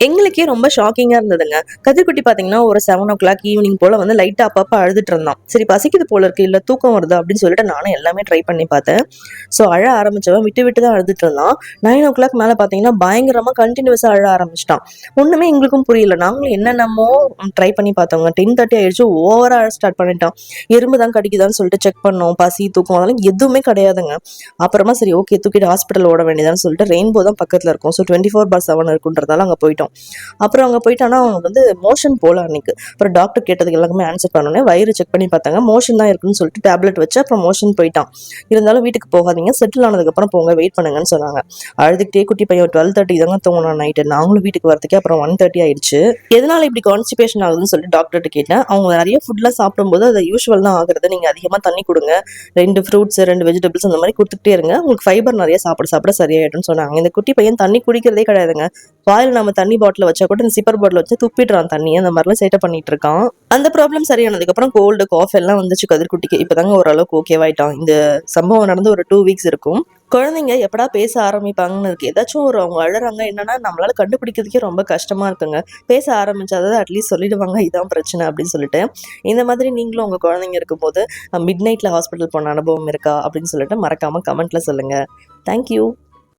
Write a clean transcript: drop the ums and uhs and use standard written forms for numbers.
எங்களுக்கே ரொம்ப ஷாக்கிங்கா இருந்ததுங்க. கதிர்குட்டி பாத்தீங்கன்னா ஒரு 7 o'clock ஈவினிங் போல வந்து லைட்டா அப்பப்ப அழுதுட்டு இருந்தான். சரி பசிக்குது போல இருக்கு, இல்ல தூக்கம் வருது அப்படின்னு சொல்லிட்டு நானும் எல்லாமே ட்ரை பண்ணி பார்த்தேன். ஸோ அழ ஆரம்பிச்சவன் விட்டு விட்டு தான் அழுதுட்டு இருந்தான். 9 o'clock மேல பாத்தீங்கன்னா பயங்கரமா கண்டினியூஸா அழ ஆரம்பிச்சிட்டான். ஒண்ணுமே எங்களுக்கும் புரியல. நாங்களும் என்னென்னமோ ட்ரை பண்ணி பார்த்தோங்க. 10:30 ஆயிடுச்சு, ஓவரா அழ ஸ்டார்ட் பண்ணிட்டான். எறும்பு தான் கடிக்குதான்னு சொல்லிட்டு செக் பண்ணோம். பசி தூக்கம் அதெல்லாம் எதுவுமே கிடையாதுங்க. அப்புறமா சரி ஓகே தூக்கிட்டு ஹாஸ்பிட்டல் ஓட வேண்டியதான்னு சொல்லிட்டு ரெயின்போ தான் பக்கத்துல இருக்கும். ஸோ 24/7 இருக்குன்றதால அங்க போயிட்டோம். அப்புறம் அங்க போயிட்டு ஆனா அவங்க வந்து மோஷன் போல அன்னைக்கு. அப்புறம் டாக்டர் கேட்டதுக்கு எல்லாமே ஆன்சர் பண்ணோன்னே வயிறு செக் பண்ணி பார்த்தாங்க. மோஷன் தான் இருக்குன்னு சொல்லிட்டு டேப்லெட் வச்சு அப்புறம் மோஷன் போயிட்டான். இருந்தாலும் வீட்டுக்கு போகாதீங்க, செட்டில் ஆனதுக்கப்புறம் போங்க, வெயிட் பண்ணுங்கன்னு சொன்னாங்க. அழுதுகிட்டே குட்டி பையன் 12:30 தாங்க தூங்கினான் நைட்டு. நாங்களும் வீட்டுக்கு வரதுக்கே அப்புறம் 1:30 ஆயிடுச்சு. எதனால இப்படி கான்ஸ்டிபேஷன் ஆகுதுன்னு சொல்லிட்டு டாக்டர்கிட்ட கேட்டேன். அவங்க நிறைய ஃபுட்லாம் சாப்பிடும்போது அது யூஸ்வல் தான் ஆகுறது. நீங்க அதிகமா தண்ணி கொடுங்க, 2 ஃப்ரூட்ஸ் 2 வெஜிடபிள்ஸ் அந்த மாதிரி கொடுத்துட்டே இருங்க, உங்களுக்கு ஃபைபர் நிறைய சாப்பிட சாப்பிட சரியாயிடும்னு சொன்னாங்க. இந்த குட்டி பையன் தண்ணி குடிக்கிறதே கிடையாதுங்க. வாயில் நம்ம தண்ணி பாட்டில் வச்சா கூட இந்த சிப்பர் பாட்டில் வச்சு துப்பிடுறான் தண்ணியை, அந்த மாதிரிலாம் சேட்டை பண்ணிட்டு இருக்கான். அந்த ப்ராப்ளம் சரியானதுக்கு அப்புறம் கோல்டு காஃப் எல்லாம் வந்துச்சு கதிர்குட்டிக்கு. இப்பதாங்க ஓரளவுக்கு ஓகேவாயிட்டான். இந்த சம்பவம் நடந்து ஒரு 2 weeks இருக்கும். குழந்தைங்க எப்படா பேச ஆரம்பிப்பாங்கன்னு இருக்கு. ஏதாச்சும் ஒரு அவங்க அழறாங்க என்னன்னா நம்மளால கண்டுபிடிக்கிறதுக்கே ரொம்ப கஷ்டமா இருக்குங்க. பேச ஆரம்பிச்சாதான் அட்லீஸ்ட் சொல்லிடுவாங்க இதான் பிரச்சனை அப்படின்னு சொல்லிட்டு. இந்த மாதிரி நீங்களும் உங்க குழந்தைங்க இருக்கும்போது மிட் நைட்ல ஹாஸ்பிட்டல் போன அனுபவம் இருக்கா அப்படின்னு சொல்லிட்டு மறக்காம கமெண்ட்ல சொல்லுங்க. தேங்க்யூ.